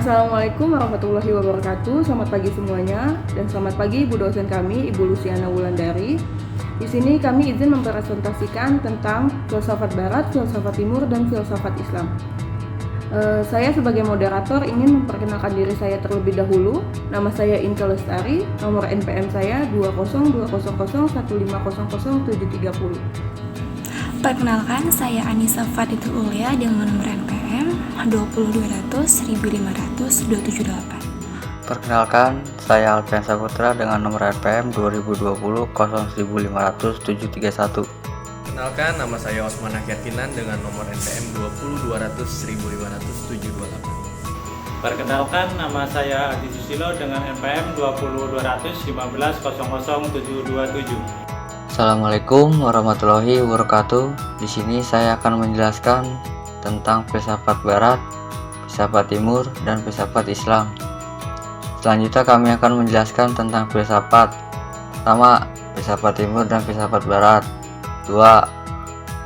Assalamualaikum warahmatullahi wabarakatuh. Selamat pagi semuanya dan selamat pagi Ibu dosen kami, Ibu Luciana Wulandari. Di sini kami izin mempresentasikan tentang filsafat Barat, filsafat Timur, dan filsafat Islam. Saya sebagai moderator ingin memperkenalkan diri saya terlebih dahulu. Nama saya Inke Lestari, nomor NPM saya 2020015007330. Perkenalkan, saya Anissa Faditul Ulia dengan nomor NPM 202001500 Perkenalkan, saya Alfian Saputra dengan nomor NPM 2020-01500-731. Perkenalkan, nama saya Osman Akhirkinan dengan nomor NPM 20-200-1500-728. Perkenalkan, nama saya Adi Susilo dengan NPM 20-200-1500-727. Assalamualaikum warahmatullahi wabarakatuh. Di sini saya akan menjelaskan tentang filsafat Barat, filsafat Timur, dan filsafat Islam. Selanjutnya kami akan menjelaskan tentang filsafat. Pertama, filsafat Timur dan filsafat Barat. 2.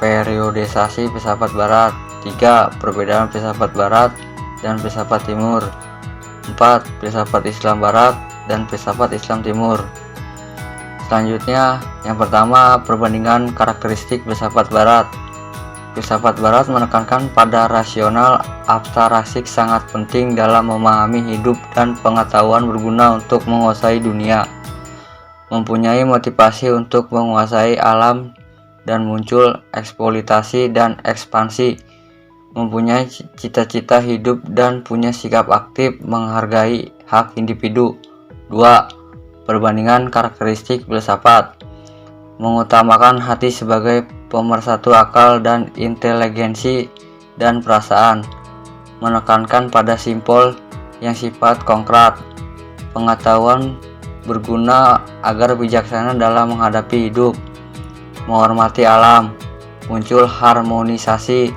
Periodisasi filsafat Barat. 3. Perbedaan filsafat Barat dan filsafat Timur. 4. Filsafat Islam Barat dan filsafat Islam Timur. Selanjutnya, yang pertama, perbandingan karakteristik filsafat Barat. Filsafat Barat menekankan pada rasional abstraksi sangat penting dalam memahami hidup dan pengetahuan berguna untuk menguasai dunia. Mempunyai motivasi untuk menguasai alam dan muncul eksploitasi dan ekspansi. Mempunyai cita-cita hidup dan punya sikap aktif menghargai hak individu. 2. Perbandingan karakteristik filsafat mengutamakan hati sebagai pemersatu akal dan inteligensi dan perasaan, menekankan pada simpul yang sifat konkret, pengetahuan berguna agar bijaksana dalam menghadapi hidup, menghormati alam, muncul harmonisasi,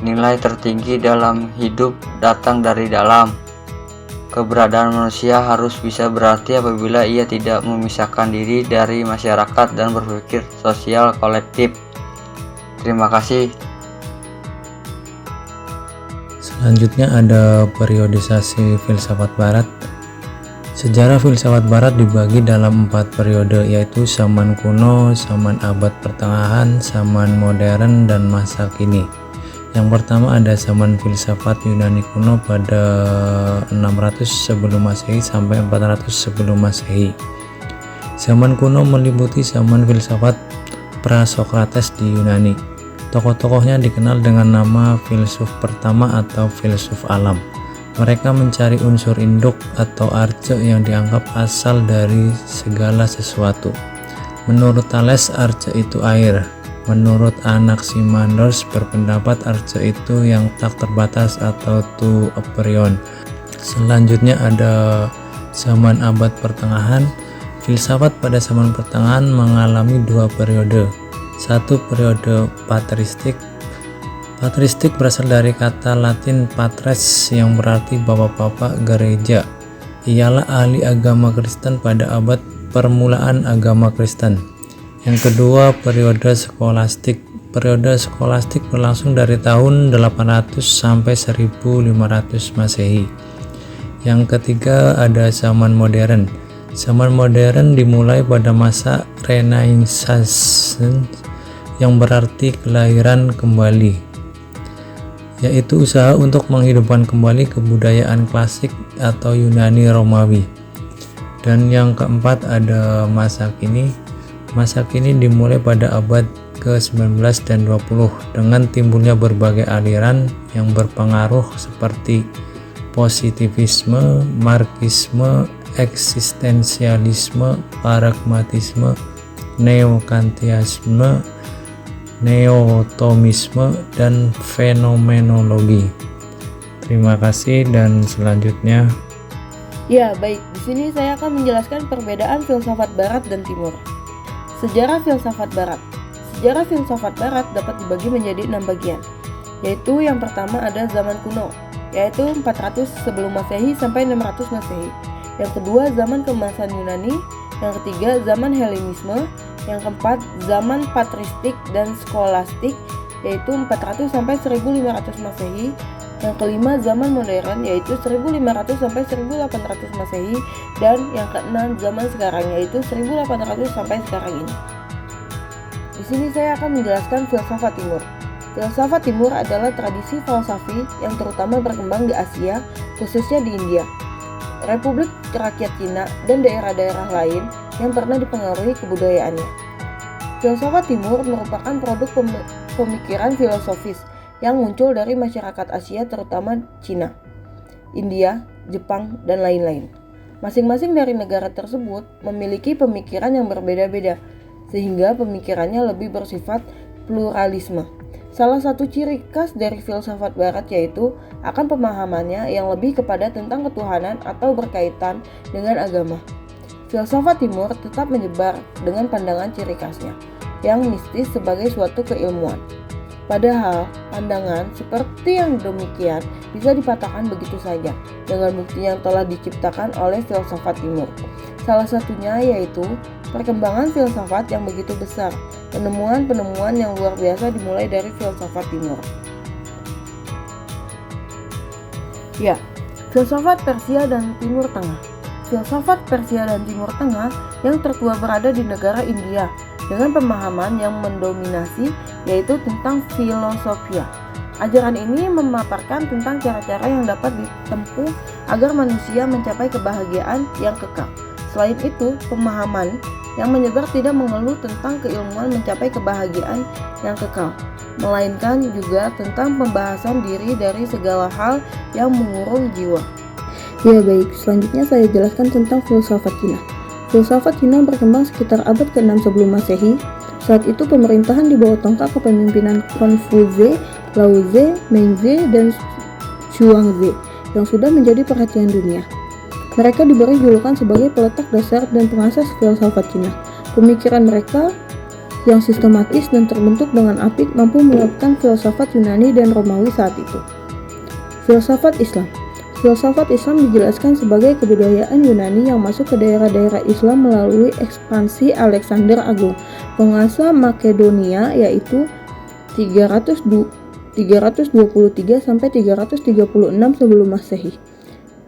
nilai tertinggi dalam hidup datang dari dalam. Keberadaan manusia harus bisa berarti apabila ia tidak memisahkan diri dari masyarakat dan berpikir sosial kolektif. Terima kasih. Selanjutnya ada periodisasi filsafat Barat. Sejarah filsafat Barat dibagi dalam 4 periode, yaitu zaman kuno, zaman abad pertengahan, zaman modern, dan masa kini. Yang pertama ada zaman filsafat Yunani kuno pada 600 sebelum Masehi sampai 400 sebelum Masehi. Zaman kuno meliputi zaman filsafat pra-Sokrates di Yunani. Tokoh-tokohnya dikenal dengan nama filsuf pertama atau filsuf alam. Mereka mencari unsur induk atau arche yang dianggap asal dari segala sesuatu. Menurut Thales, arche itu air. Menurut Anaximander berpendapat arche itu yang tak terbatas atau to aperion. Selanjutnya ada zaman abad pertengahan. Filsafat pada zaman pertengahan mengalami 2 periode. 1. Periode patristik. Patristik berasal dari kata Latin patres yang berarti bapak-bapak gereja. Ialah ahli agama Kristen pada abad permulaan agama Kristen. Yang kedua, periode skolastik. Periode skolastik berlangsung dari tahun 800 sampai 1500 Masehi. Yang ketiga, ada zaman modern. Zaman modern dimulai pada masa Renaissance yang berarti kelahiran kembali, yaitu usaha untuk menghidupkan kembali kebudayaan klasik atau Yunani Romawi. Dan yang keempat ada masa kini. Masa kini dimulai pada abad ke-19 dan 20 dengan timbulnya berbagai aliran yang berpengaruh seperti positivisme, marxisme, eksistensialisme, pragmatisme, neokantianisme, neotomisme, dan fenomenologi. Terima kasih dan selanjutnya. Ya, baik. Di sini saya akan menjelaskan perbedaan filsafat Barat dan Timur. Sejarah filsafat Barat. Sejarah filsafat Barat dapat dibagi menjadi 6 bagian, yaitu yang pertama ada zaman kuno, yaitu 400 sebelum Masehi sampai 600 Masehi. Yang kedua zaman keemasan Yunani. Yang ketiga zaman Helenisme. Yang keempat zaman patristik dan skolastik, yaitu 400 sampai 1500 Masehi. Yang kelima, zaman modern, yaitu 1500 sampai 1800 Masehi, dan yang keenam, zaman sekarang, yaitu 1800 sampai sekarang ini. Di sini saya akan menjelaskan filsafat timur. Filsafat timur adalah tradisi falsafi yang terutama berkembang di Asia, khususnya di India, Republik Rakyat Cina, dan daerah-daerah lain yang pernah dipengaruhi kebudayaannya. Filsafat timur merupakan produk pemikiran filosofis yang muncul dari masyarakat Asia, terutama Cina, India, Jepang, dan lain-lain. Masing-masing dari negara tersebut memiliki pemikiran yang berbeda-beda, sehingga pemikirannya lebih bersifat pluralisme. Salah satu ciri khas dari filsafat barat yaitu akan pemahamannya yang lebih kepada tentang ketuhanan atau berkaitan dengan agama. Filsafat timur tetap menyebar dengan pandangan ciri khasnya, yang mistis sebagai suatu keilmuan. Padahal, pandangan seperti yang demikian bisa dipatahkan begitu saja dengan bukti yang telah diciptakan oleh filsafat timur. Salah satunya yaitu perkembangan filsafat yang begitu besar. Penemuan-penemuan yang luar biasa dimulai dari filsafat timur. Ya, filsafat Persia dan Timur Tengah. Filsafat Persia dan Timur Tengah yang tertua berada di negara India dengan pemahaman yang mendominasi yaitu tentang filosofia. Ajaran ini memaparkan tentang cara-cara yang dapat ditempuh agar manusia mencapai kebahagiaan yang kekal. Selain itu, pemahaman yang menyebar tidak mengeluh tentang keilmuan mencapai kebahagiaan yang kekal, melainkan juga tentang pembahasan diri dari segala hal yang mengurung jiwa. Ya baik, selanjutnya saya jelaskan tentang filsafat Cina. Filsafat Cina berkembang sekitar abad ke-6 sebelum Masehi. Saat itu pemerintahan di bawah tongkat kepemimpinan Confucius, Lao Tzu, Mengzi, dan Zhuangzi yang sudah menjadi perhatian dunia. Mereka diberi julukan sebagai peletak dasar dan pengasas filsafat Cina. Pemikiran mereka yang sistematis dan terbentuk dengan apik mampu melakukan filsafat Yunani dan Romawi saat itu. Filsafat Islam. Filsafat Islam dijelaskan sebagai kebudayaan Yunani yang masuk ke daerah-daerah Islam melalui ekspansi Alexander Agung, penguasa Makedonia, yaitu 323 sampai 336 sebelum Masehi.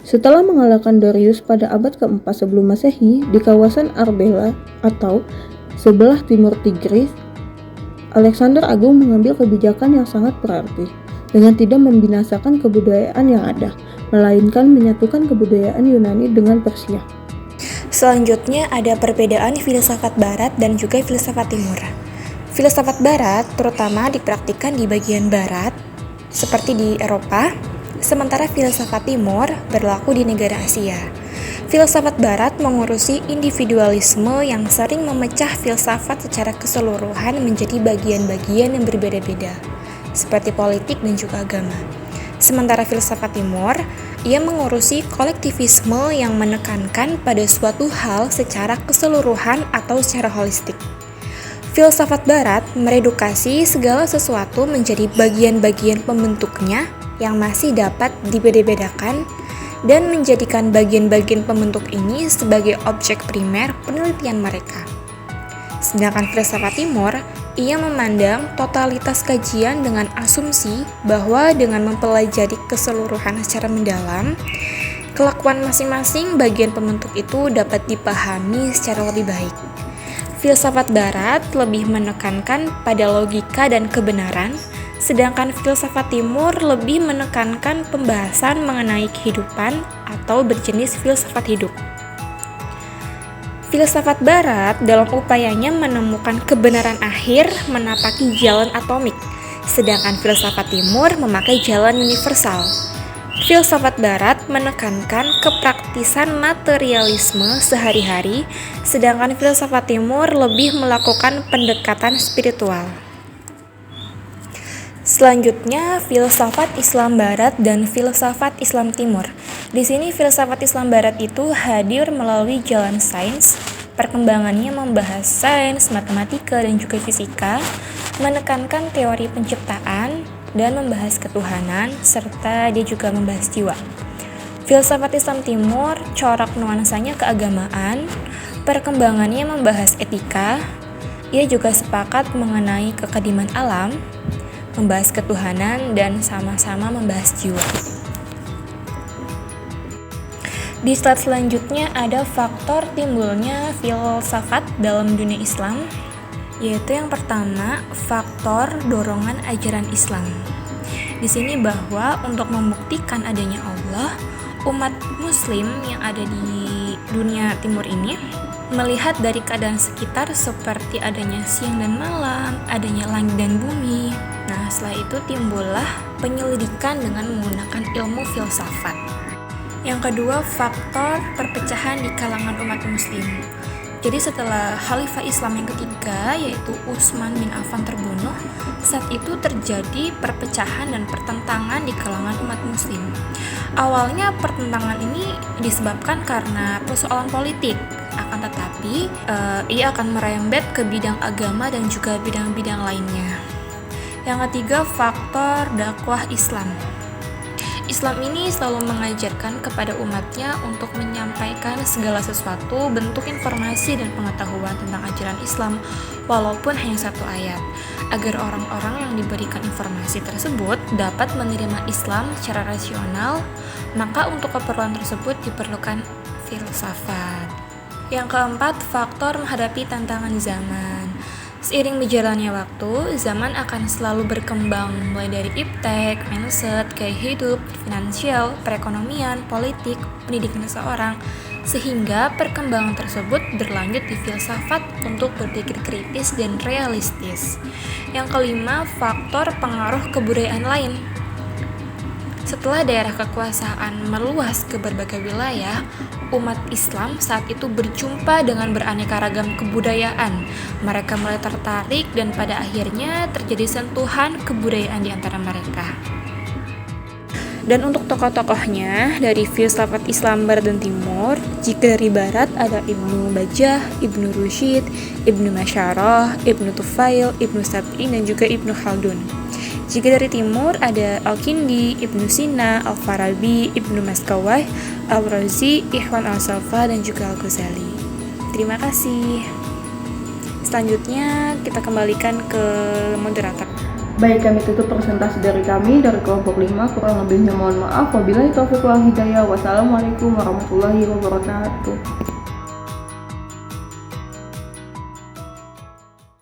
Setelah mengalahkan Darius pada abad ke-4 sebelum Masehi di kawasan Arbela atau sebelah timur Tigris, Alexander Agung mengambil kebijakan yang sangat berarti dengan tidak membinasakan kebudayaan yang ada, melainkan menyatukan kebudayaan Yunani dengan Persia. Selanjutnya ada perbedaan filsafat barat dan juga filsafat timur. Filsafat barat terutama dipraktikkan di bagian barat, seperti di Eropa, sementara filsafat timur berlaku di negara Asia. Filsafat barat mengurusi individualisme yang sering memecah filsafat secara keseluruhan menjadi bagian-bagian yang berbeda-beda, seperti politik dan juga agama. Sementara filsafat timur, ia mengurusi kolektivisme yang menekankan pada suatu hal secara keseluruhan atau secara holistik. Filsafat barat meredukasi segala sesuatu menjadi bagian-bagian pembentuknya yang masih dapat dibeda-bedakan dan menjadikan bagian-bagian pembentuk ini sebagai objek primer penelitian mereka. Sedangkan filsafat timur, ia memandang totalitas kajian dengan asumsi bahwa dengan mempelajari keseluruhan secara mendalam, kelakuan masing-masing bagian pembentuk itu dapat dipahami secara lebih baik. Filsafat barat lebih menekankan pada logika dan kebenaran, sedangkan filsafat timur lebih menekankan pembahasan mengenai kehidupan atau berjenis filsafat hidup. Filsafat barat dalam upayanya menemukan kebenaran akhir menapaki jalan atomik, sedangkan filsafat timur memakai jalan universal. Filsafat barat menekankan kepraktisan materialisme sehari-hari, sedangkan filsafat timur lebih melakukan pendekatan spiritual. Selanjutnya, filsafat Islam Barat dan filsafat Islam Timur. Di sini filsafat Islam Barat itu hadir melalui jalan sains. Perkembangannya membahas sains, matematika, dan juga fisika, menekankan teori penciptaan dan membahas ketuhanan, serta dia juga membahas jiwa. Filsafat Islam Timur corak nuansanya keagamaan. Perkembangannya membahas etika. Ia juga sepakat mengenai kekadiman alam. membahas ketuhanan, dan sama-sama membahas jiwa. Di slide selanjutnya ada faktor timbulnya filsafat dalam dunia Islam, yaitu yang pertama, faktor dorongan ajaran Islam. Di sini bahwa untuk membuktikan adanya Allah, umat muslim yang ada di dunia timur ini melihat dari keadaan sekitar seperti adanya siang dan malam, adanya langit dan bumi. Nah, setelah itu timbullah penyelidikan dengan menggunakan ilmu filsafat. Yang kedua, faktor perpecahan di kalangan umat muslim. Jadi setelah Khalifah Islam yang ketiga, yaitu Utsman bin Affan terbunuh, saat itu terjadi perpecahan dan pertentangan di kalangan umat muslim. Awalnya pertentangan ini disebabkan karena persoalan politik, akan tetapi ia akan merembet ke bidang agama dan juga bidang-bidang lainnya. Yang ketiga, faktor dakwah Islam. Islam ini selalu mengajarkan kepada umatnya untuk menyampaikan segala sesuatu bentuk informasi dan pengetahuan tentang ajaran Islam walaupun hanya satu ayat, agar orang-orang yang diberikan informasi tersebut dapat menerima Islam secara rasional. Maka untuk keperluan tersebut diperlukan filsafat. Yang keempat, faktor menghadapi tantangan zaman. Seiring berjalannya waktu, zaman akan selalu berkembang mulai dari iptek, mindset, gaya hidup, finansial, perekonomian, politik, pendidikan seseorang, sehingga perkembangan tersebut berlanjut di filsafat untuk berpikir kritis dan realistis. Yang kelima, faktor pengaruh kebudayaan lain. Setelah daerah kekuasaan meluas ke berbagai wilayah, umat Islam saat itu berjumpa dengan beraneka ragam kebudayaan. Mereka mulai tertarik dan pada akhirnya terjadi sentuhan kebudayaan di antara mereka. Dan untuk tokoh-tokohnya dari filsafat Islam Barat dan Timur, jika dari Barat ada Ibnu Bajjah, Ibnu Rushd, Ibnu Masyarah, Ibnu Tufail, Ibnu Sab'in, dan juga Ibnu Khaldun. Jika dari Timur ada Al-Kindi, Ibnu Sina, Al-Farabi, Ibnu Maskawayh, Al-Razi, Ikhwan Al-Safa, dan juga Al-Ghazali. Terima kasih. Selanjutnya kita kembalikan ke moderator. Baik, kami tutup presentasi dari kami dari kelompok 5. Kurang lebihnya mohon maaf. Wabillahi taufiq wal hidayah. Wassalamualaikum warahmatullahi wabarakatuh.